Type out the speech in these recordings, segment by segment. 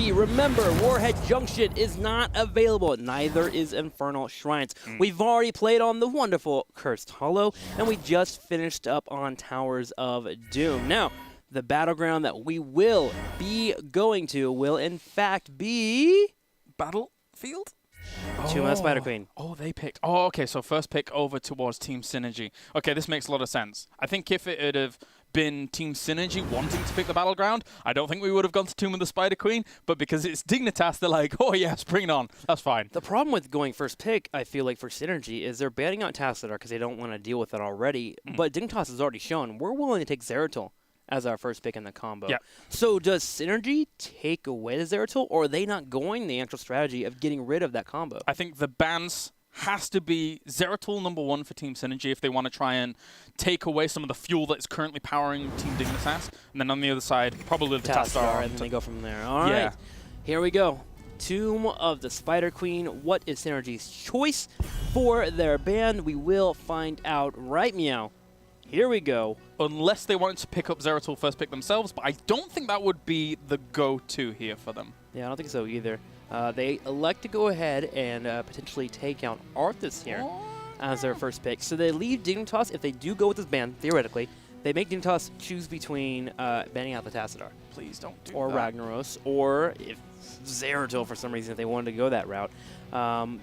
3. Remember, Warhead Junction is not available. Neither is Infernal Shrines. We've already played on the wonderful Cursed Hollow, and we just finished up on Towers of Doom. Now, the battleground that we will be going to will, in fact, be... Battlefield? Tomb of the Spider Queen. Oh, they picked. Oh, okay. So first pick over towards Team Synergy. Okay, this makes a lot of sense. I think if it would have been Team Synergy wanting to pick the battleground, I don't think we would have gone to Tomb of the Spider Queen. But because it's Dignitas, they're like, oh yes, bring it on. That's fine. The problem with going first pick, I feel like, for Synergy is they're banning out Tassadar because they don't want to deal with it already. But Dignitas has already shown we're willing to take Zeratul as our first pick in the combo. Yeah. So does Synergy take away the Zeratul, or are they not going the actual strategy of getting rid of that combo? I think the bans has to be Zeratul #1 for Team Synergy if they want to try and take away some of the fuel that's currently powering Team Dignitas. And then on the other side, probably the Tassadar. And then they go from there. All right. Here we go. Tomb of the Spider Queen. What is Synergy's choice for their ban? We will find out right meow. Here we go. Unless they wanted to pick up Zeratul first pick themselves, but I don't think that would be the go-to here for them. Yeah, I don't think so either. They elect to go ahead and potentially take out Arthas here as their first pick. So they leave Dignitas. If they do go with this ban, theoretically, they make Dignitas choose between banning out the Tassadar. Please don't do or that. Ragnaros, or if Zeratul for some reason, if they wanted to go that route.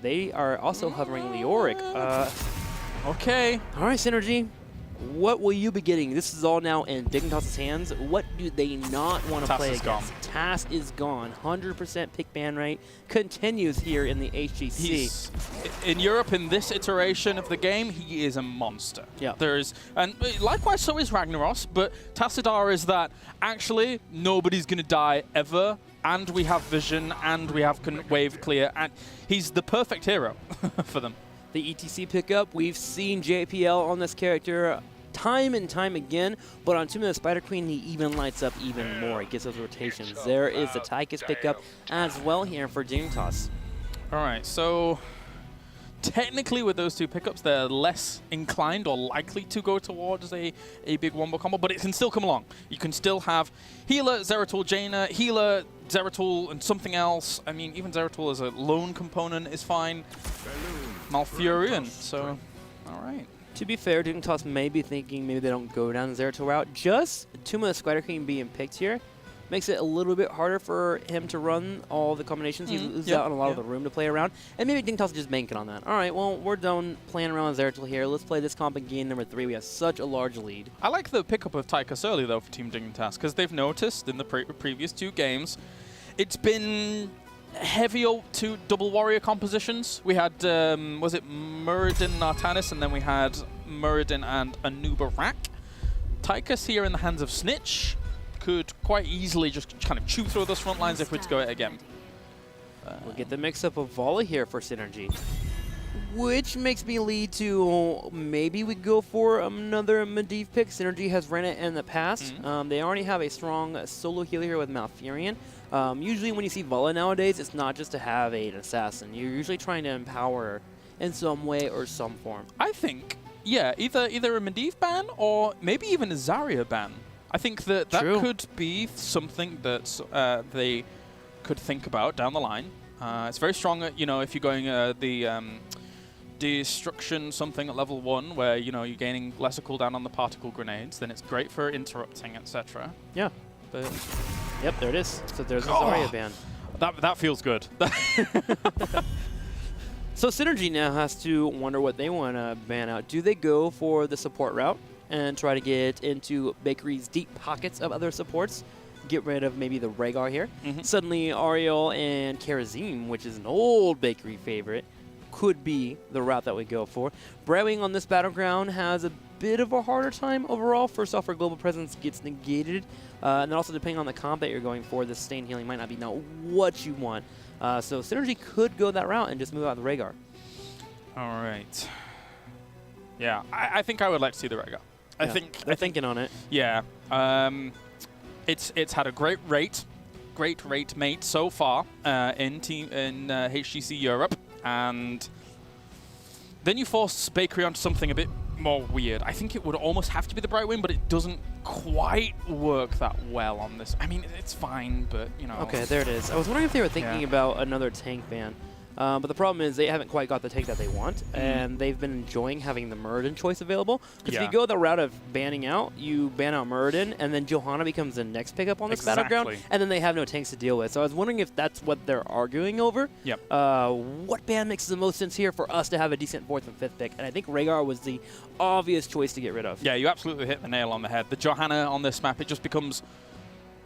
They are also hovering Leoric. Okay. All right, Synergy. What will you be getting? This is all now in Dignitas' hands. What do they not want to play against? Tass is gone. 100% pick ban rate continues here in the HGC. In Europe, in this iteration of the game, he is a monster. Yeah. And likewise, so is Ragnaros, but Tassadar is that actually nobody's going to die ever, and we have vision, and we have wave clear, and he's the perfect hero for them. The ETC pickup, we've seen JPL on this character time and time again, but on Tomb of the Spider Queen, he even lights up even more. He gets those rotations. There is the Tychus pickup as well here for Dignitas. All right, so technically with those two pickups, they're less inclined or likely to go towards a big wombo combo, but it can still come along. You can still have healer, Zeratul, Jaina, healer, Zeratul, and something else. I mean, even Zeratul as a lone component is fine. Malfurion, so, all right. To be fair, Dignitas may be thinking maybe they don't go down the Zeratul route. Just Tomb of the Spider Queen being picked here makes it a little bit harder for him to run all the combinations. He loses out on a lot of the room to play around. And maybe Dignitas just banking on that. All right, well, we're done playing around with Zeratul here. Let's play this comp in game number 3. We have such a large lead. I like the pickup of Tychus early, though, for Team Dignitas, because they've noticed in the previous 2 games, it's been heavier to double warrior compositions. We had, was it Muradin Nartanis, and then we had Muradin and Anubarak. Tychus here in the hands of Snitch could quite easily just kind of chew through those front lines if we're to go it again. We'll get the mix-up of Volley here for Synergy, which makes me lead to maybe we go for another Medivh pick. Synergy has ran it in the past. They already have a strong solo healer here with Malfurion. Usually when you see Volley nowadays, it's not just to have an assassin. You're usually trying to empower her in some way or some form. I think, yeah, either a Medivh ban or maybe even a Zarya ban. I think that could be something that they could think about down the line. It's very strong, you know, if you're going the destruction something at level 1, where you know you're gaining lesser cooldown on the particle grenades. Then it's great for interrupting, etc. Yeah, but yep, there it is. So there's a Zarya ban. That feels good. So Synergy now has to wonder what they want to ban out. Do they go for the support route and try to get into Bakery's deep pockets of other supports? Get rid of maybe the Rhaegar here. Suddenly Ariel and Karazim, which is an old Bakery favorite, could be the route that we go for. Brewing on this battleground has a bit of a harder time overall. First off, our global presence gets negated. And then also depending on the comp that you're going for, the sustain healing might not be what you want. So Synergy could go that route and just move out the Rhaegar. All right. Yeah, I think I would like to see the Rhaegar. I think they're thinking on it. Yeah. It's had a great rate mate so far in HGC Europe, and then you force Bakery onto something a bit more weird. I think it would almost have to be the Brightwing, but it doesn't quite work that well on this. I mean, it's fine, but, you know. Okay, there it is. I was wondering if they were thinking about another tank ban. But the problem is they haven't quite got the tank that they want, and they've been enjoying having the Muradin choice available. Because if you go the route of banning out, you ban out Muradin, and then Johanna becomes the next pickup on this battleground, and then they have no tanks to deal with. So I was wondering if that's what they're arguing over. Yep. What ban makes the most sense here for us to have a decent 4th and 5th pick? And I think Rhaegar was the obvious choice to get rid of. Yeah, you absolutely hit the nail on the head. The Johanna on this map, it just becomes...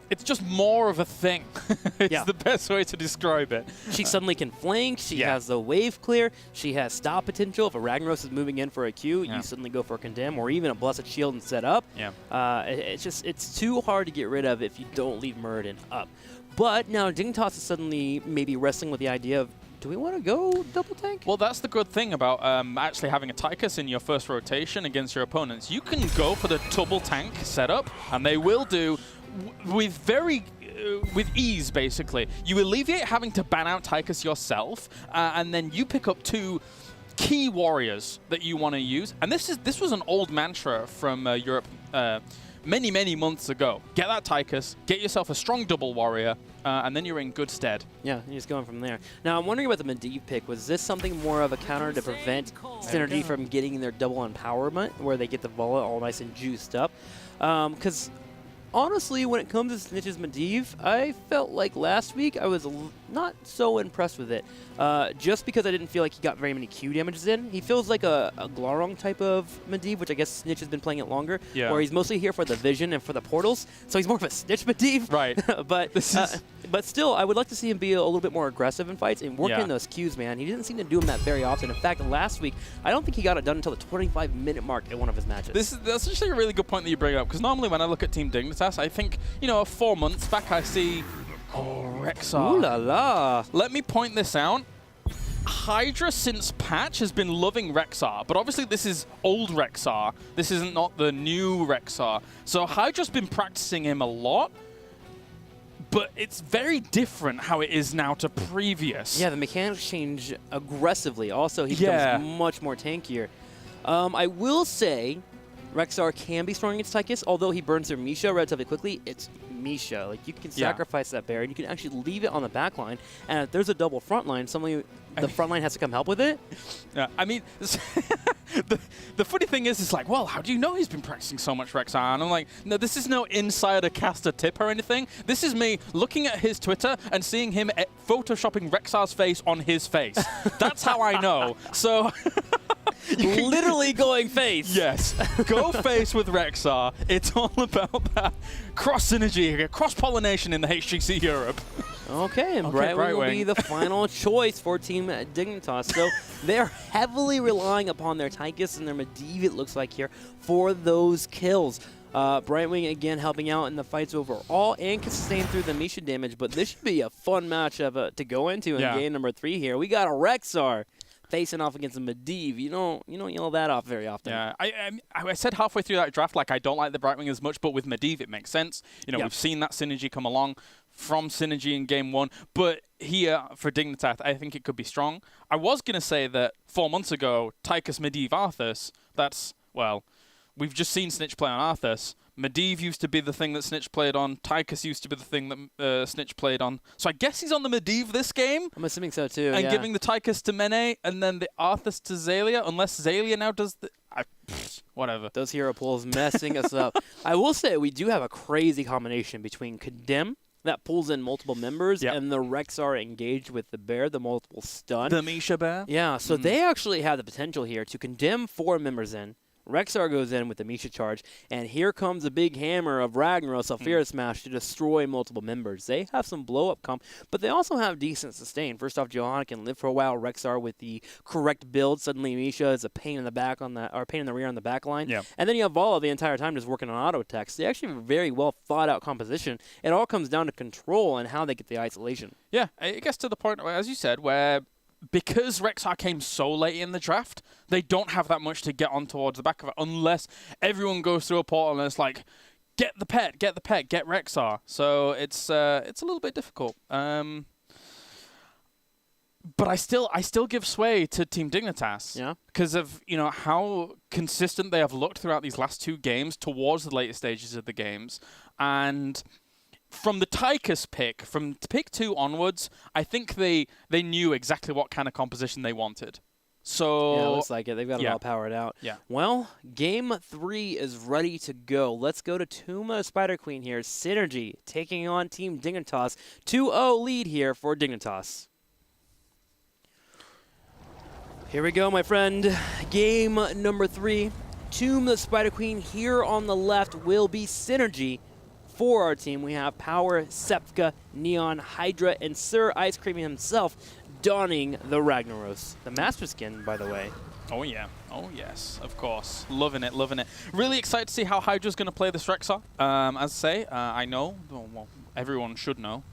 It's just more of a thing. It's the best way to describe it. She suddenly can flank. She has the wave clear. She has stop potential. If a Ragnaros is moving in for a Q, you suddenly go for a condemn or even a Blessed Shield and set up. It's too hard to get rid of if you don't leave Muradin up. But now Dignitas is suddenly maybe wrestling with the idea of, do we want to go double tank? Well, that's the good thing about actually having a Tychus in your first rotation against your opponents. You can go for the double tank setup, and they will do with ease, basically. You alleviate having to ban out Tychus yourself, and then you pick up 2 key warriors that you want to use. And this was an old mantra from Europe many, many months ago. Get that Tychus, get yourself a strong double warrior, and then you're in good stead. Yeah, you're just going from there. Now, I'm wondering about the Medivh pick. Was this something more of a counter to prevent Synergy from getting their double empowerment, where they get the Vola all nice and juiced up? Because honestly, when it comes to Snitch's Medivh, I felt like last week I was not so impressed with it. Just because I didn't feel like he got very many Q damages in. He feels like a Glarong type of Medivh, which I guess Snitch has been playing it longer, where he's mostly here for the vision and for the portals, so he's more of a Snitch Medivh. Right. But still, I would like to see him be a little bit more aggressive in fights and work in those Qs, man. He didn't seem to do them that very often. In fact, last week, I don't think he got it done until the 25-minute mark in one of his matches. That's actually a really good point that you bring up, because normally when I look at Team Dignitas, I think, 4 months back, I see, Rexxar. Ooh la la. Let me point this out. Hydra since patch has been loving Rexxar, but obviously this is old Rexxar. This isn't not the new Rexxar. So Hydra's been practicing him a lot, but it's very different how it is now to previous. Yeah, the mechanics change aggressively. Also, he becomes much more tankier. I will say Rexxar can be strong against Tychus, although he burns their Misha relatively quickly. It's Misha. Like, you can sacrifice that Baron. You can actually leave it on the back line, and if there's a double front line, the front line has to come help with it. Yeah, I mean, the funny thing is, it's like, well, how do you know he's been practicing so much Rexxar? And I'm like, no, this is no insider caster tip or anything. This is me looking at his Twitter and seeing him photoshopping Rexxar's face on his face. That's how I know. So... Literally going face. Yes. Go face with Rexxar. It's all about that cross-synergy, cross-pollination in the HGC Europe. Okay, and Brightwing will be the final choice for Team Dignitas. So they're heavily relying upon their Tychus and their Medivh, it looks like here, for those kills. Brightwing, again, helping out in the fights overall and can sustain through the Misha damage, but this should be a fun matchup to go into in game number 3 here. We got a Rexxar facing off against a Medivh. You don't yell that off very often. Yeah, I said halfway through that draft, like, I don't like the Brightwing as much, but with Medivh it makes sense. We've seen that synergy come along from Synergy in game 1, but here for Dignitas, I think it could be strong. I was going to say that 4 months ago, Tychus, Medivh, Arthas, that's, well, we've just seen Snitch play on Arthas. Medivh used to be the thing that Snitch played on. Tychus used to be the thing that Snitch played on. So I guess he's on the Medivh this game. I'm assuming so too, and giving the Tychus to Mene, and then the Arthas to Xaylia, unless Xaylia now does the... whatever. Those hero pools messing us up. I will say we do have a crazy combination between Condemn, that pulls in multiple members, and the Rexxar engaged with the Bear, the multiple stun. The Misha Bear? Yeah, so they actually have the potential here to condemn 4 members in. Rexxar goes in with the Misha charge, and here comes a big hammer of Ragnaros, Alfira Smash, to destroy multiple members. They have some blow-up comp, but they also have decent sustain. First off, Johanna can live for a while. Rexxar with the correct build. Suddenly Misha is a pain in the back on that, or pain in the rear on the back line. And then you have Vala the entire time just working on auto attacks. They actually have a very well thought out composition. It all comes down to control and how they get the isolation. Yeah, it gets to the point, as you said, where because Rexxar came so late in the draft, they don't have that much to get on towards the back of it unless everyone goes through a portal and it's like, get the pet, get Rexxar. So it's a little bit difficult. But I still give sway to Team Dignitas. Yeah. Because of, how consistent they have looked throughout these last 2 games towards the later stages of the games. And from the Tychus pick, from pick 2 onwards, I think they knew exactly what kind of composition they wanted. So yeah, it looks like it. They've got it all powered out. Yeah. Well, game 3 is ready to go. Let's go to Tuma Spider Queen here. Synergy taking on Team Dignitas. 2-0 lead here for Dignitas. Here we go, my friend. Game number 3. Tomb the Spider Queen here on the left will be Synergy. For our team, we have Power, Sepka, Neon, Hydra, and Sir Ice Cream himself donning the Ragnaros. The Master Skin, by the way. Oh, yeah. Oh, yes, of course. Loving it, loving it. Really excited to see how Hydra's going to play this Rexar. As I say, I know, well, everyone should know,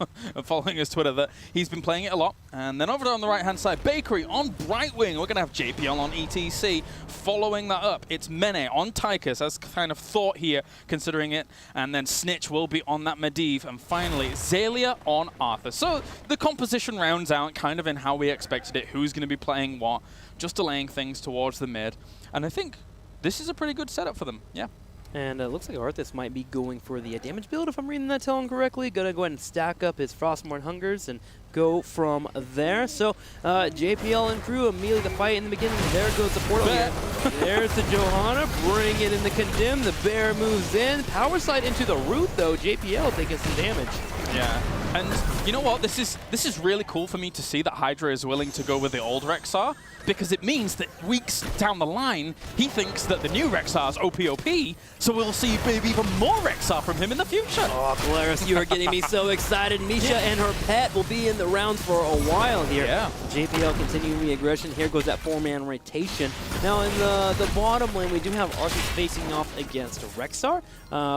following his Twitter, that he's been playing it a lot. And then over there on the right-hand side, Bakery on Brightwing. We're going to have JPL on ETC. Following that up, it's Mene on Tychus, as kind of thought here, considering it. And then Snitch will be on that Medivh. And finally, Zalia on Arthur. So the composition rounds out kind of in how we expected it, who's going to be playing what, just delaying things towards the mid. And I think this is a pretty good setup for them, yeah. And it looks like Arthas might be going for the damage build, if I'm reading that telling correctly. Gonna go ahead and stack up his Frostmourne Hungers and go from there. So JPL and crew immediately the fight in the beginning. There goes the portal here. There's the Johanna, bring it in the Condemn. The bear moves in. Power slide into the root though. JPL taking some damage. Yeah, and you know what? This is really cool for me to see that Hydra is willing to go with the old Rexar, because it means that weeks down the line, he thinks that the new Rexar's OP, so we'll see maybe even more Rexar from him in the future. Oh, Glarus, you are getting me so excited. Misha and her pet will be in the rounds for a while here. Yeah. JPL continuing the aggression. Here goes that 4-man rotation. Now in the bottom lane, we do have Arthas facing off against Rexar,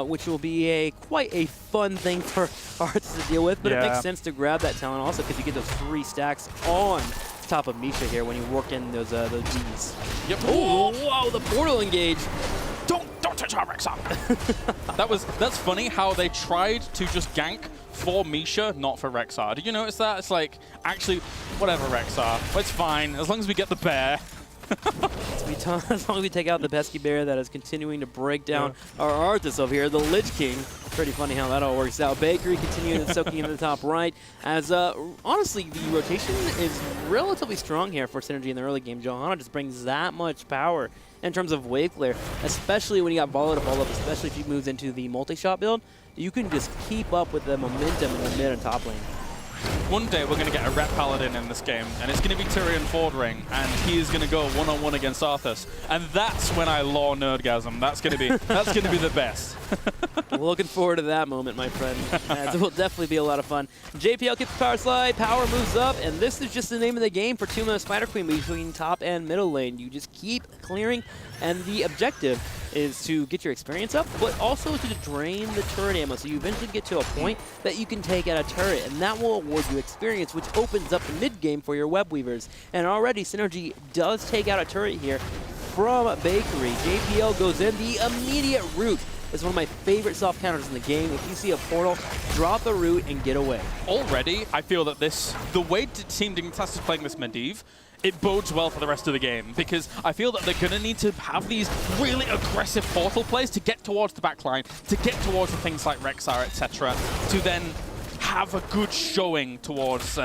which will be quite a fun thing for Arthas to deal with, but it makes sense to grab that talent also because you get those 3 stacks on top of Misha here when you work in those Ds. Yep. Oh, whoa, the portal engage. Don't touch our Rexar. That's funny how they tried to just gank for Misha, not for Rexar. Did you notice that? It's like, actually, whatever Rexar, it's fine as long as we get the bear. As long as we take out the pesky bear that is continuing to break down our Arthas over here, the Lich King. Pretty funny how that all works out. Bakery continuing soaking into the top right. As honestly, the rotation is relatively strong here for Synergy in the early game. Johanna just brings that much power in terms of wave clear, especially when you got Vola to follow up, especially if he moves into the multi-shot build. You can just keep up with the momentum in the mid and top lane. One day we're going to get a Ret Paladin in this game, and it's going to be Tyrion Fordring, and he is going to go one-on-one against Arthas, and that's when I law nerdgasm. That's going to be the best. Looking forward to that moment, my friend. It will definitely be a lot of fun. JPL gets the power slide, power moves up, and this is just the name of the game for Tuma Spider Queen between top and middle lane. You just keep clearing, and the objective is to get your experience up, but also to drain the turret ammo, so you eventually get to a point that you can take out a turret, and that will award you experience, which opens up the mid game for your web weavers. And already Synergy does take out a turret here from Bakery. JPL goes in. The immediate root is one of my favorite soft counters in the game. If you see a portal, drop the root and get away. Already, I feel that the way Team Dignitas is playing this Medivh, it bodes well for the rest of the game, because I feel that they're going to need to have these really aggressive portal plays to get towards the backline, to get towards the things like Rexar, etc., to then have a good showing towards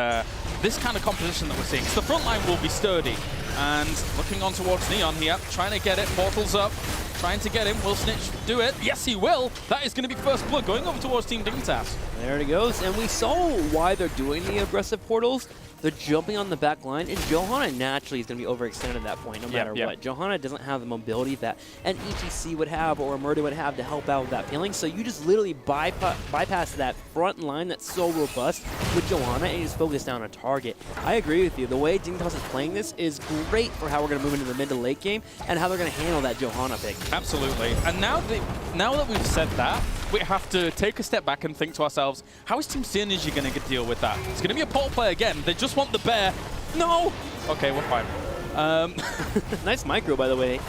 this kind of composition that we're seeing. So the front line will be sturdy, and looking on towards Neon here, trying to get it, portals up, trying to get him. Will Snitch do it? Yes, he will. That is going to be first blood going over towards Team Dignitas. There it goes, and we saw why they're doing the aggressive portals. They're jumping on the back line, and Johanna naturally is going to be overextended at that point, no matter what. Johanna doesn't have the mobility that an EGC would have or a Murder would have to help out with that peeling, so you just literally bypass that front line that's so robust with Johanna, and you just focus down on target. I agree with you. The way Dignitas is playing this is great for how we're going to move into the mid to late game and how they're going to handle that Johanna pick. Absolutely. And now that we've said that, we have to take a step back and think to ourselves, how is Team Synergy going to deal with that? It's going to be a portal play again. They just want the bear. No! Okay, we're fine. Nice micro, by the way.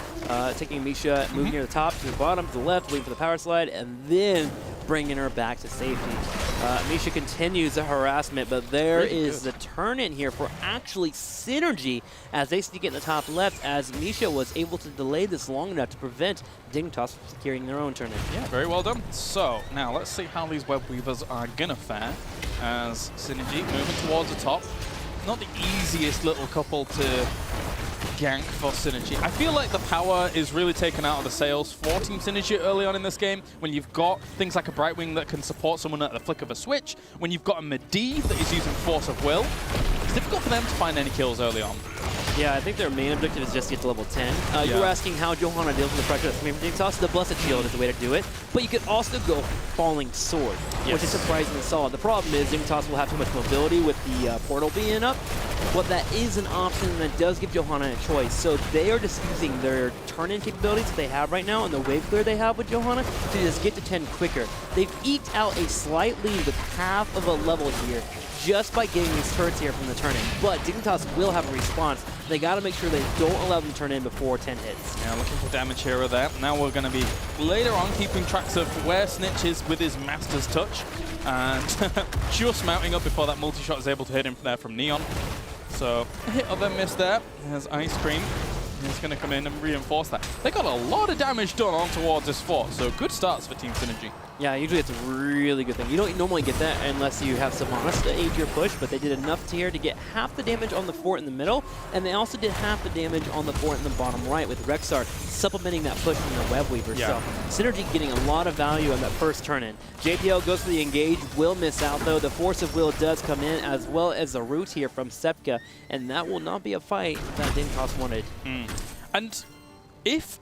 Taking Misha, moving near the top, to the bottom, to the left, waiting for the power slide, and then bringing her back to safety. Misha continues the harassment, but there is the turn-in here for actually Synergy as they sneak in the top left, as Misha was able to delay this long enough to prevent Dignitas from securing their own turn-in. Yeah, very well done. So, now let's see how these Web Weavers are gonna fare as Synergy moving towards the top. Not the easiest little couple to gank for Synergy. I feel like the power is really taken out of the sails for Team Synergy early on in this game, when you've got things like a Brightwing that can support someone at the flick of a switch, when you've got a Medivh that is using Force of Will. It's difficult for them to find any kills early on. Yeah, I think their main objective is just to get to level 10. You were asking how Johanna deals with the pressure that's coming from Dignitas. The Blessed Shield is the way to do it, but you could also go Falling Sword, which is surprisingly solid. The problem is Dignitas will have too much mobility with the portal being up, but that is an option that does give Johanna a choice. So they are just using their turn-in capabilities that they have right now and the wave clear they have with Johanna to just get to 10 quicker. They've eked out a slight lead with half of a level here just by getting these turrets here from the turn-in. But Dignitas will have a response. They got to make sure they don't allow them to turn in before 10 hits. Yeah, looking for damage here or there. Now we're going to be later on keeping tracks of where Snitch is with his Master's Touch. And just mounting up before that multi-shot is able to hit him there from Neon. So a hit of a miss there. There's Ice Cream. He's going to come in and reinforce that. They got a lot of damage done on towards this fort, so good starts for Team Synergy. Yeah, usually it's a really good thing. You don't normally get that unless you have Sylvanas to aid your push, but they did enough here to get half the damage on the fort in the middle, and they also did half the damage on the fort in the bottom right with Rexar supplementing that push from the Web Weaver. So Synergy getting a lot of value on that first turn-in. JPL goes for the engage, will miss out though. The Force of Will does come in, as well as the root here from Sepka, and that will not be a fight that Dignitas wanted. And if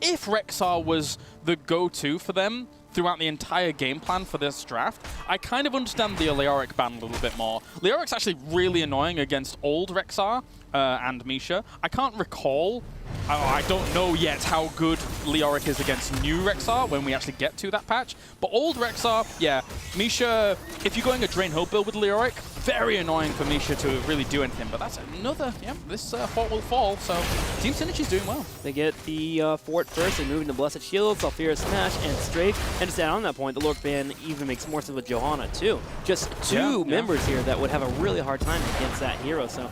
Rexar was the go-to for them throughout the entire game plan for this draft, I kind of understand the Leoric ban a little bit more. Leoric's actually really annoying against old Rexar and Misha. I can't recall, I don't know yet how good Leoric is against new Rexar when we actually get to that patch, but old Rexar, yeah, Misha, if you're going a Drain Hope build with Leoric, very annoying for Misha to really do anything, but that's another, this fort will fall, so Team Synergy's doing well. They get the fort first, they move into Blessed Shield, Sulfura Smash, and Strafe, and just add on that point, the Lork ban even makes more sense with Johanna too. Just two members here that would have a really hard time against that hero, so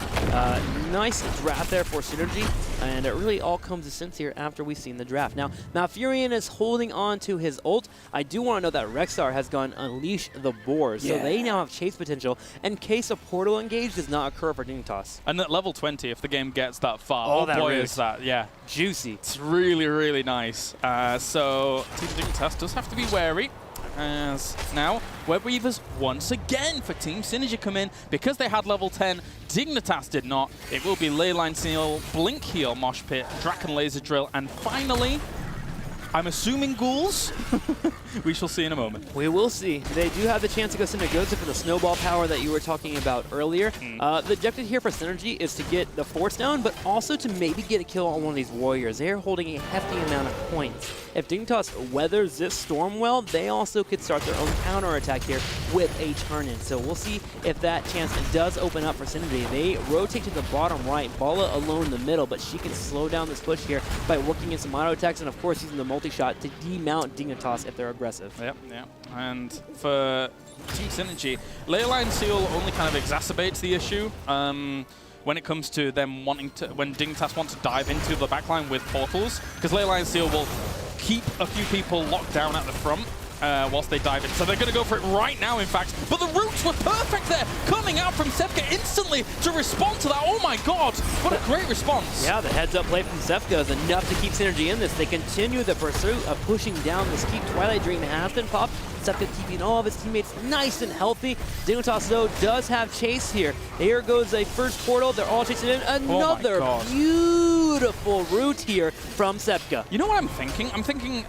nice draft there for Synergy, and it really all comes to sense here after we've seen the draft. Now, Malfurion is holding on to his ult. I do want to know that Rexar has gone Unleash the Boars, so they now have chase potential in case a portal engage does not occur for Dignitas. And at level 20, if the game gets that far, oh boy, is that, juicy. It's really, really nice. So Team Dignitas does have to be wary. As now, Web Weavers once again for Team Synergy come in because they had level 10. Dignitas did not. It will be Leyline Seal, Blink Heal, Mosh Pit, Draken Laser Drill, and finally, I'm assuming ghouls. We shall see in a moment. We will see. They do have the chance to go Synergoza for the snowball power that you were talking about earlier. The objective here for Synergy is to get the force down, but also to maybe get a kill on one of these warriors. They are holding a hefty amount of points. If Dignitas weathers this storm well, they also could start their own counterattack here with a turn-in. So we'll see if that chance does open up for Synergy. They rotate to the bottom right, Bala alone in the middle, but she can slow down this push here by working in some auto attacks and of course using the multi-shot to demount Dignitas if they're aggressive. Yep. And for Team Synergy, Leyline Seal only kind of exacerbates the issue when it comes to them wanting to, when Dignitas want to dive into the backline with portals, because Leyline Seal will keep a few people locked down at the front whilst they dive in. So they're going to go for it right now, in fact. But the roots were perfect there, coming out from Sepka instantly to respond to that. Oh my god, what a great response. Yeah, the heads-up play from Sepka is enough to keep Synergy in this. They continue the pursuit of pushing down this keep. Twilight Dream has been popped. Sepka keeping all of his teammates nice and healthy. Dignitas, though, does have chase here. Here goes a first portal. They're all chasing in. Another beautiful route here from Sepka. You know what I'm thinking? I'm thinking,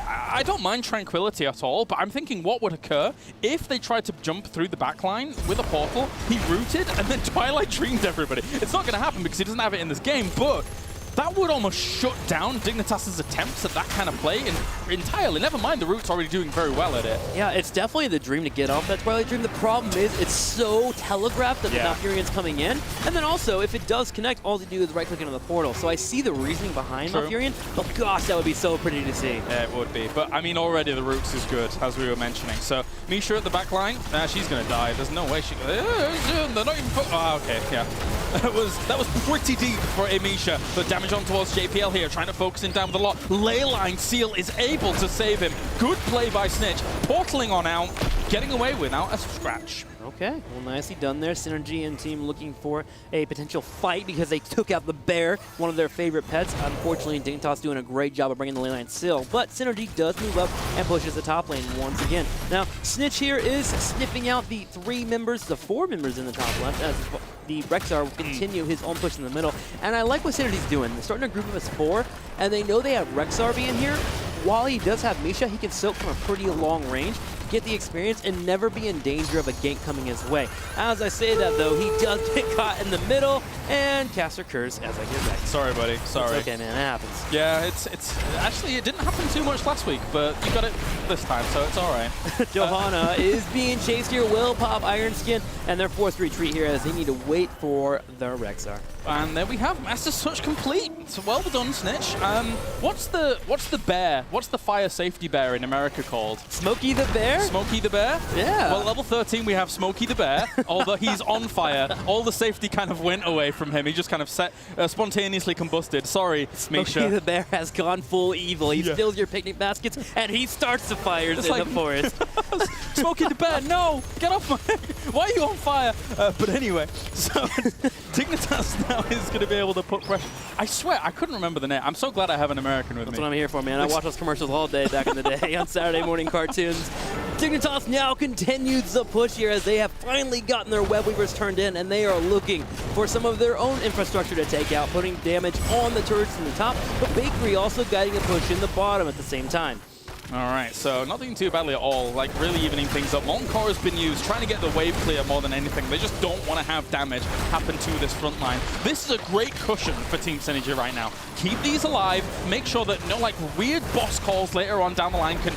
I don't mind Tranquility at all, but I'm thinking what would occur if they tried to jump through the backline with a portal, he rooted, and then Twilight Dreamed everybody. It's not going to happen because he doesn't have it in this game, but that would almost shut down Dignitas' attempts at that kind of play entirely. Never mind, the Root's already doing very well at it. Yeah, it's definitely the dream to get off that Twilight Dream. The problem is it's so telegraphed that the Malfurion's coming in. And then also, if it does connect, all you do is right-click into the portal. So I see the reasoning behind Malfurion, but gosh, that would be so pretty to see. Yeah, it would be. But, I mean, already the Roots is good, as we were mentioning. So, Misha at the back line, she's going to die. There's no way she can... They're not even... Oh, okay, yeah. That was pretty deep for Misha. But damage on towards JPL here, trying to focus him down with a lot. Leyline Seal is able to save him. Good play by Snitch. Portaling on out, getting away without a scratch. Okay, well, nicely done there. Synergy and team looking for a potential fight because they took out the bear, one of their favorite pets. Unfortunately, Dignitas doing a great job of bringing the Leyline Seal, but Synergy does move up and pushes the top lane once again. Now, Snitch here is sniffing out the 4 members in the top left as the Rexar will continue his own push in the middle. And I like what Synergy's doing. They're starting to group of as 4, and they know they have Rexar being here. While he does have Misha, he can soak from a pretty long range, get the experience, and never be in danger of a gank coming his way. As I say that, though, he does get caught in the middle, and caster curse as I get back. Sorry, buddy. Sorry. It's okay, man. It happens. Yeah, it's actually, it didn't happen too much last week, but you got it this time, so it's all right. Johanna is being chased here, will pop Iron Skin, and they're forced to retreat here as they need to wait for the Rexar. And there we have Master Touch complete. So well done, Snitch. What's the bear? What's the fire safety bear in America called? Smokey the Bear? Smokey the Bear? Yeah. Well, level 13 we have Smokey the Bear. Although he's on fire, all the safety kind of went away from him. He just kind of spontaneously combusted. Sorry, Misha. Smokey the Bear has gone full evil. He steals your picnic baskets and he starts the fires in the forest. Smokey the Bear, no! Get off my... Why are you on fire? But anyway, so Dignitas now is going to be able to put pressure. I swear, I couldn't remember the name. I'm so glad I have an American with me. That's what I'm here for, man. I watch those commercials all day back in the day on Saturday morning cartoons. Dignitas now continues the push here as they have finally gotten their web weavers turned in, and they are looking for some of their own infrastructure to take out, putting damage on the turrets in the top, but Bakery also guiding a push in the bottom at the same time. All right, so nothing too badly at all, like really evening things up. Molten Core has been used, trying to get the wave clear more than anything. They just don't want to have damage happen to this front line. This is a great cushion for Team Synergy right now. Keep these alive, make sure that no like weird boss calls later on down the line can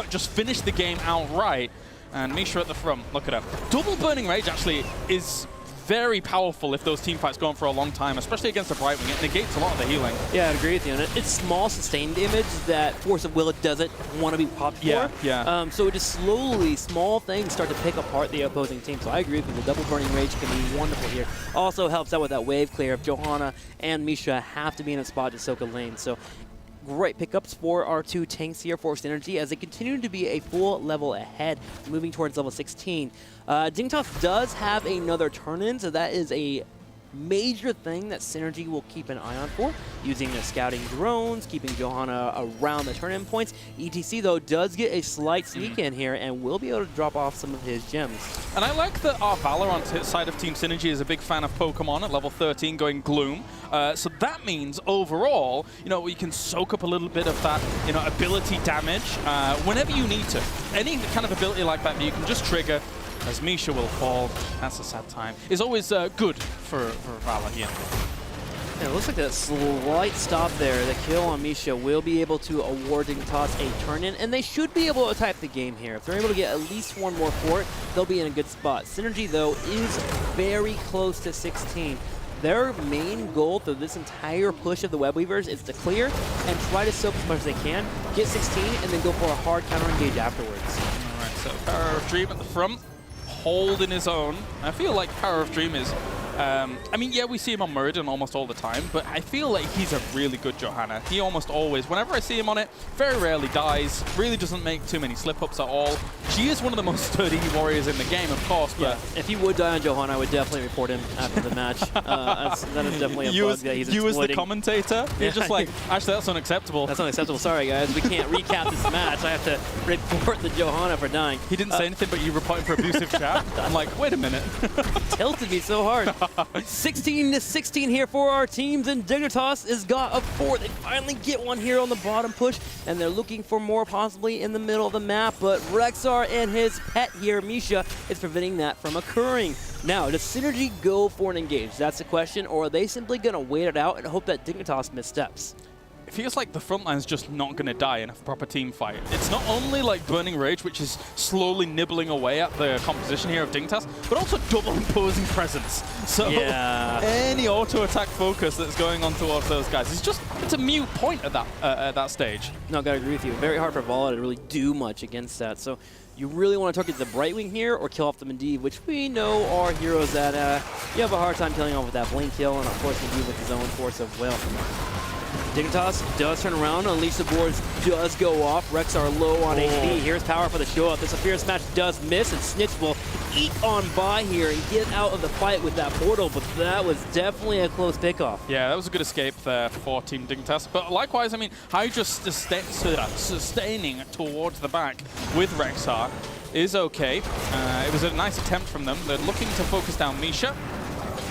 just finish the game outright. And Misha at the front, look at her. Double Burning Rage actually is very powerful if those team fights go on for a long time, especially against the Brightwing. It negates a lot of the healing. Yeah, I agree with you. And it's small sustained damage that Force of Will doesn't want to be popped for. Yeah. So it just slowly, small things start to pick apart the opposing team. So I agree with you. The double burning rage can be wonderful here. Also helps out with that wave clear if Johanna and Misha have to be in a spot to soak a lane. So great pickups for our 2 tanks here for Synergy as they continue to be a full level ahead, moving towards level 16. Dignitas does have another turn-in, so that is a major thing that Synergy will keep an eye on for, using the scouting drones, keeping Johanna around the turn-in points. ETC, though, does get a slight sneak in here and will be able to drop off some of his gems. And I like that our Valor on the side of Team Synergy is a big fan of Pokemon at level 13 going Gloom. So that means overall, you know, we can soak up a little bit of that, you know, ability damage whenever you need to. Any kind of ability like that you can just trigger as Misha will fall. That's a sad time. Is always good for Valor here. Yeah, it looks like that slight stop there. The kill on Misha will be able to award Dignitas a turn-in, and they should be able to type the game here. If they're able to get at least one more for it, they'll be in a good spot. Synergy, though, is very close to 16. Their main goal through this entire push of the Web Weavers is to clear and try to soak as much as they can, get 16, and then go for a hard counter-engage afterwards. All right, so Power of Dream at the front, holding his own. I feel like Power of Dream is... I mean, yeah, we see him on Muradin almost all the time, but I feel like he's a really good Johanna. He almost always, whenever I see him on it, very rarely dies, really doesn't make too many slip-ups at all. She is one of the most sturdy warriors in the game, of course, but... Yeah, if he would die on Johanna, I would definitely report him after the match. That is definitely a bug that he's exploiting. You as the commentator, you're just like, actually, that's unacceptable. That's unacceptable. Sorry, guys. We can't recap this match. I have to report the Johanna for dying. He didn't say anything, but you reported for abusive chat. I'm like, wait a minute. Tilted me so hard. 16-16 here for our teams, and Dignitas has got a 4. They finally get one here on the bottom push, and they're looking for more possibly in the middle of the map, but Rexar and his pet here, Misha, is preventing that from occurring. Now, does Synergy go for an engage? That's the question, or are they simply going to wait it out and hope that Dignitas missteps? It feels like the front line's just not going to die in a proper team fight. It's not only like Burning Rage, which is slowly nibbling away at the composition here of Dignitas, but also double imposing presence. So any auto-attack focus that's going on towards those guys is just, it's a mute point at that stage. No, gotta agree with you. Very hard for Vala to really do much against that. So you really want to target the Brightwing here or kill off the Medivh, which we know are heroes that you have a hard time killing off with that blink kill, and of course Medivh with his own force of will. Dignitas does turn around, Unleash the Boards does go off. Rexar low on HP. Here's power for the show up. This Fierce Smash does miss, and Snitch will eat on by here and get out of the fight with that portal, but that was definitely a close pickoff. Yeah, that was a good escape there for Team Dignitas. But likewise, I mean, Hydra sustaining towards the back with Rexar is okay. It was a nice attempt from them. They're looking to focus down Misha,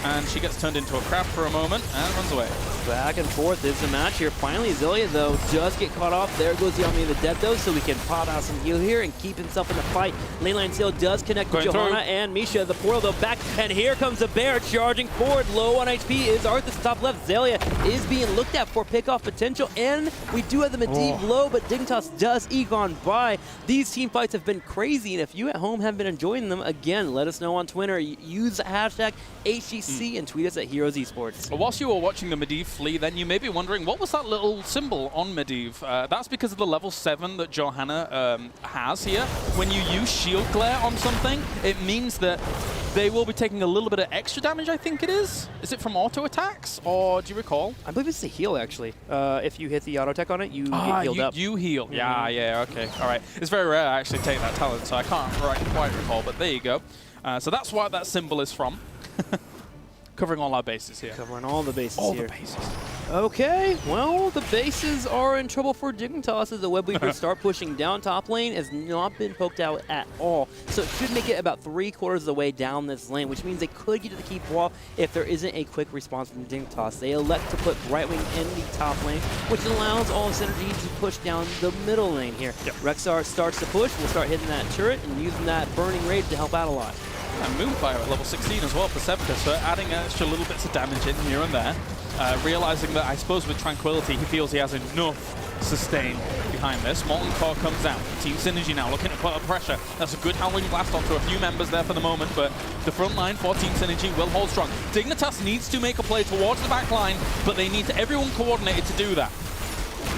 and she gets turned into a crab for a moment and runs away. Back and forth is the match here. Finally, Zelia, though, does get caught off. There goes the Army of the Dead, though, so we can pop out some heal here and keep himself in the fight. Lane Seal does connect with Johanna and Misha. The portal, though, back, and here comes the Bear charging forward. Low on HP is Arthas top left. Zelia is being looked at for pickoff potential, and we do have the Medivh low, but Dignitas does eke on by. These team fights have been crazy, and if you at home have been enjoying them, again, let us know on Twitter. Use the hashtag HGC and tweet us at Heroes Esports. Well, whilst you were watching the Medivh flee, then you may be wondering, what was that little symbol on Medivh? That's because of the level 7 that Johanna has here. When you use Shield Glare on something, it means that they will be taking a little bit of extra damage, I think it is. Is it from auto attacks, or do you recall? I believe it's a heal, actually. If you hit the auto attack on it, you get healed up. You heal. Yeah, okay. All right. It's very rare I actually take that talent, so I can't quite recall, but there you go. So that's why that symbol is from. Covering all our bases here. Covering all the bases all here. All the bases. Okay, well, the bases are in trouble for Dignitas as the Webweaver start pushing down top lane. Has not been poked out at all. So it should make it about 3/4 of the way down this lane, which means they could get to the keep wall if there isn't a quick response from Dignitas. They elect to put Brightwing in the top lane, which allows all of Synergy to push down the middle lane here. Yep. Rexar starts to push. We'll start hitting that turret and using that Burning Rage to help out a lot. And Moonfire at level 16 as well for Sevica, so adding extra little bits of damage in here and there. Realizing that I suppose with Tranquility he feels he has enough sustain behind this. Molten Core comes out. Team Synergy now looking to put up pressure. That's a good Howling Blast onto a few members there for the moment, but the front line for Team Synergy will hold strong. Dignitas needs to make a play towards the back line, but they need everyone coordinated to do that.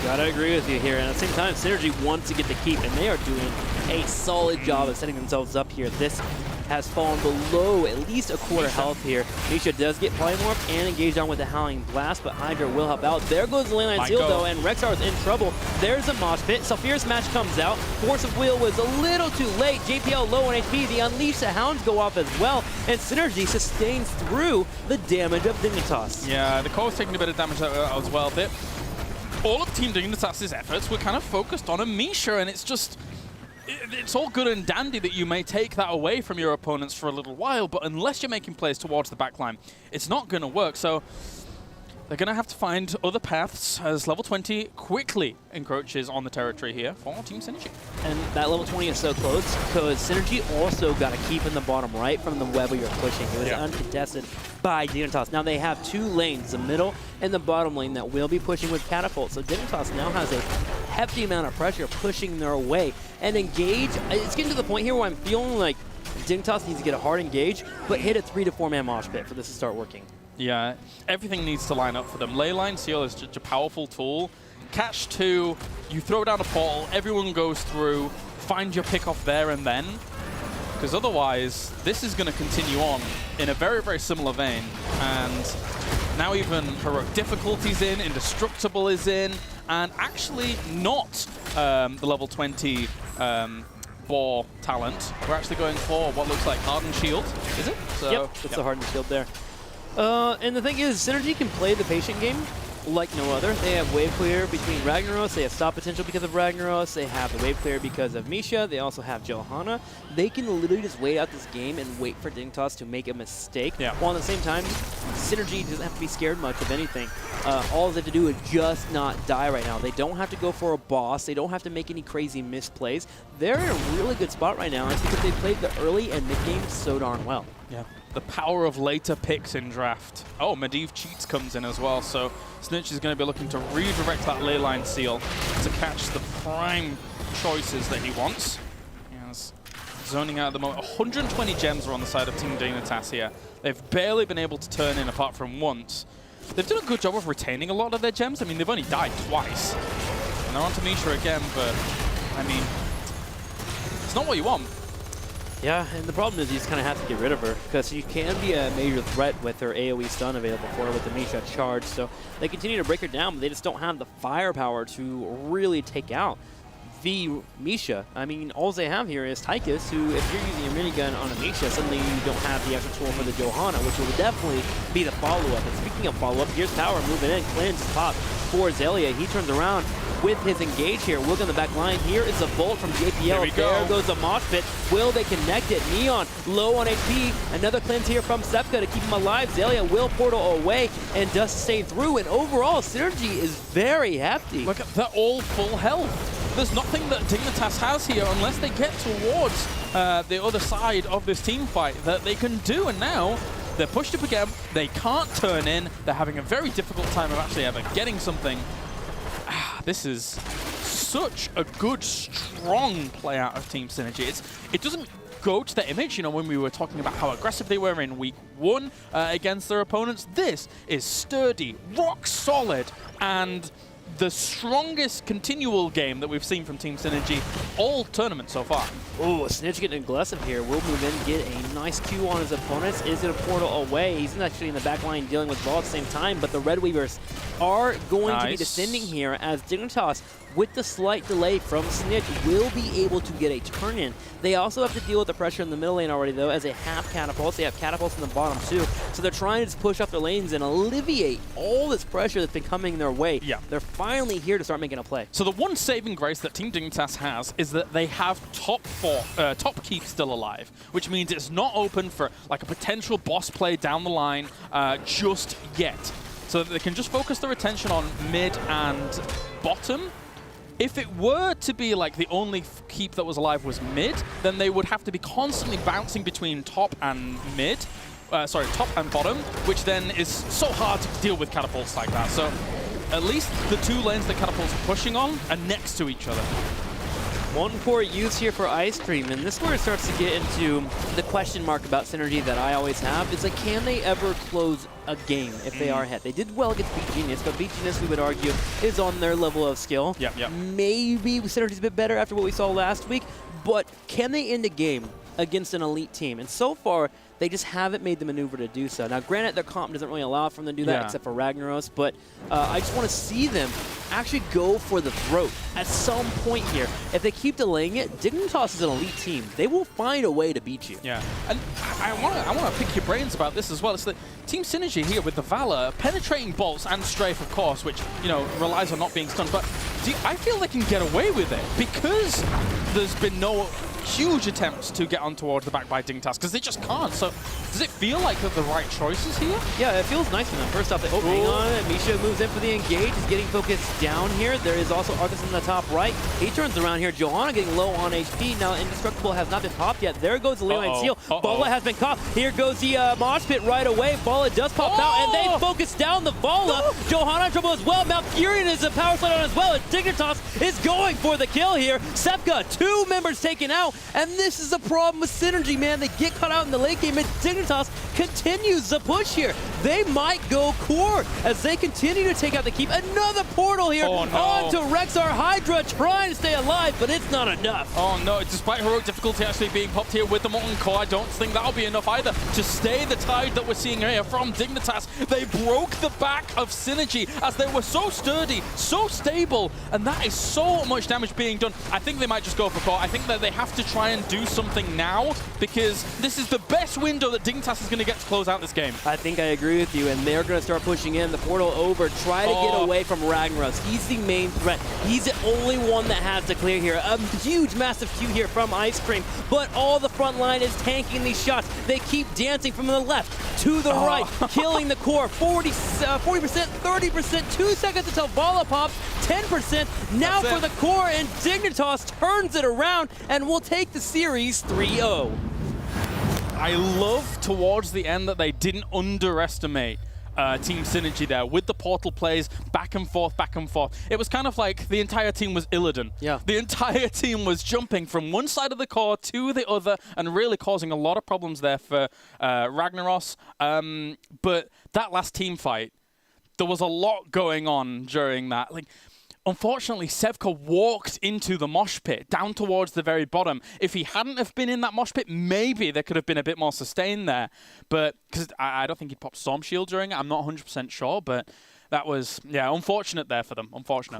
Gotta agree with you here, and at the same time, Synergy wants to get the keep, and they are doing a solid job of setting themselves up here. This has fallen below at least a quarter health here. Misha does get Polymorph and engaged on with the Howling Blast, but Hydra will help out. There goes the Leyline Seal, though, and Rexar is in trouble. There's a mosh pit. Fierce Match comes out. Force of Will was a little too late. JPL low on HP. The Unleash the Hounds go off as well, and Synergy sustains through the damage of Dignitas. Yeah, the core's taking a bit of damage as well. All of Team Dignitas' efforts were kind of focused on a Misha, and it's just... It's all good and dandy that you may take that away from your opponents for a little while, but unless you're making plays towards the backline, it's not going to work. So they're going to have to find other paths as level 20 quickly encroaches on the territory here for Team Synergy. And that level 20 is so close because Synergy also got a keep in the bottom right from the web you're pushing. It was uncontested by Dignitas. Now they have two lanes, the middle and the bottom lane, that will be pushing with Catapult. So Dignitas now has a hefty amount of pressure pushing their way. And engage, it's getting to the point here where I'm feeling like Dignitas needs to get a hard engage, but hit a 3 to 4 man mosh pit for this to start working. Yeah, everything needs to line up for them. Leyline Seal is such a powerful tool. Catch 2, you throw down a portal, everyone goes through, find your pick off there and then. Because otherwise, this is going to continue on in a very, very similar vein. And now even Heroic Difficulty's in, Indestructible is in, and actually not the level 20 Boar talent. We're actually going for what looks like Hardened Shield, is it? So, yep, it's the Hardened Shield there. And the thing is, Synergy can play the patient game like no other. They have wave clear between Ragnaros, they have stop potential because of Ragnaros, they have the wave clear because of Misha, they also have Johanna. They can literally just wait out this game and wait for Dignitas to make a mistake. Yeah. While at the same time, Synergy doesn't have to be scared much of anything. All they have to do is just not die right now. They don't have to go for a boss, they don't have to make any crazy misplays. They're in a really good spot right now, and it's because they played the early and mid game so darn well. Yeah. The power of later picks in draft. Oh, Medivh Cheats comes in as well, so Snitch is going to be looking to redirect that ley line seal to catch the prime choices that he wants. Yes. Zoning out at the moment. 120 gems are on the side of Team Dignitas here. They've barely been able to turn in apart from once. They've done a good job of retaining a lot of their gems. I mean, they've only died twice. And they're on to Misha again, but, I mean, it's not what you want. Yeah, and the problem is you just kind of have to get rid of her, because she can be a major threat with her AoE stun available for her with the Misha charge. So they continue to break her down, but they just don't have the firepower to really take out the Misha. I mean, all they have here is Tychus, who, if you're using your minigun on a Misha, suddenly you don't have the extra tool for the Johanna, which will definitely be the follow-up. And speaking of follow-up, here's Power moving in, cleanse top for Zelia. He turns around with his engage here. Look on the back line. Here is a Volt from JPL. There goes the mosh pit. Will they connect it? Neon low on HP. Another cleanse here from Sepka to keep him alive. Zelia will portal away and does stay through. And overall, Synergy is very hefty. Look, they're all full health. There's nothing that Dignitas has here unless they get towards the other side of this team fight that they can do. And now they're pushed up again. They can't turn in. They're having a very difficult time of actually ever getting something. This is such a good, strong play out of Team Synergy. It doesn't go to the image, you know, when we were talking about how aggressive they were in week 1 against their opponents. This is sturdy, rock solid, and the strongest continual game that we've seen from Team Synergy all tournament so far. Oh, Snitch getting aggressive here. Will move in, get a nice Q on his opponents. Is it a portal away? He's actually in the back line dealing with Ball at the same time, but the Red Weavers are going to be descending here as Dignitas, with the slight delay from Snitch, will be able to get a turn in. They also have to deal with the pressure in the middle lane already, though, as they have catapults. They have catapults in the bottom, too. So they're trying to just push up their lanes and alleviate all this pressure that's been coming their way. Yeah. They're finally here to start making a play. So the one saving grace that Team Dignitas has is that they have top keep still alive, which means it's not open for like a potential boss play down the line just yet. So that they can just focus their attention on mid and bottom. If it were to be like the only keep that was alive was mid, then they would have to be constantly bouncing between top and mid. Top and bottom, which then is so hard to deal with catapults like that. So at least the two lanes that catapults are pushing on are next to each other. One poor use here for Ice Cream, and this is where it starts to get into the question mark about Synergy that I always have. Is like, can they ever close a game if they are ahead? They did well against Beat Genius, but Beat Genius, we would argue, is on their level of skill. Yep. Maybe Synergy's a bit better after what we saw last week, but can they end a game against an elite team? And so far, they just haven't made the maneuver to do so. Now, granted, their comp doesn't really allow for them to do that, except for Ragnaros, but I just want to see them actually go for the throat at some point here. If they keep delaying it, Dignitas is an elite team. They will find a way to beat you. Yeah, and I want to pick your brains about this as well. It's the Team Synergy here with the Valor, penetrating bolts and strafe, of course, which, you know, relies on not being stunned. But I feel they can get away with it because there's been no huge attempts to get on towards the back by Dignitas, because they just can't. So does it feel like they're the right choices here? Yeah, it feels nice for them. First off, they hang on. Misha moves in for the engage. He's getting focused down here. There is also Arthas in the top right. He turns around here. Johanna getting low on HP. Now, Indestructible has not been popped yet. There goes the Leyline Seal. Bala has been caught. Here goes the Mosh Pit right away. Bala does pop out, and they focus down the Bala. Johanna in trouble as well. Malfurion is a power slide on as well. And Dignitas is going for the kill here. Sepka, 2 members taken out. And this is the problem with Synergy, man. They get caught out in the late game, and Dignitas continues the push here. They might go core as they continue to take out the keep. Another portal here onto Rexar Hydra, trying to stay alive, but it's not enough. Oh no, despite heroic difficulty actually being popped here with the Molten Core, I don't think that'll be enough either to stay the tide that we're seeing here from Dignitas. They broke the back of Synergy as they were so sturdy, so stable, and that is so much damage being done. I think they might just go for core. I think that they have to try and do something now, because this is the best window that Dignitas is going to to get to close out this game. I think I agree with you, and they're going to start pushing in the portal over, try to get away from Ragnaros. He's the main threat. He's the only one that has to clear here. A huge, massive Q here from Ice Cream, but all the front line is tanking these shots. They keep dancing from the left to the right, killing the core. 40%, 30%, 2 seconds until Bala pops, 10% now for the core, and Dignitas turns it around and will take the series 3-0. I love towards the end that they didn't underestimate Team Synergy there with the portal plays back and forth, back and forth. It was kind of like the entire team was Illidan. Yeah. The entire team was jumping from one side of the core to the other and really causing a lot of problems there for Ragnaros. But that last team fight, there was a lot going on during that. Like, unfortunately, Sevka walked into the mosh pit down towards the very bottom. If he hadn't have been in that mosh pit, maybe there could have been a bit more sustain there. But because I don't think he popped Storm Shield during it, I'm not 100% sure. But that was, yeah, unfortunate there for them. Unfortunate.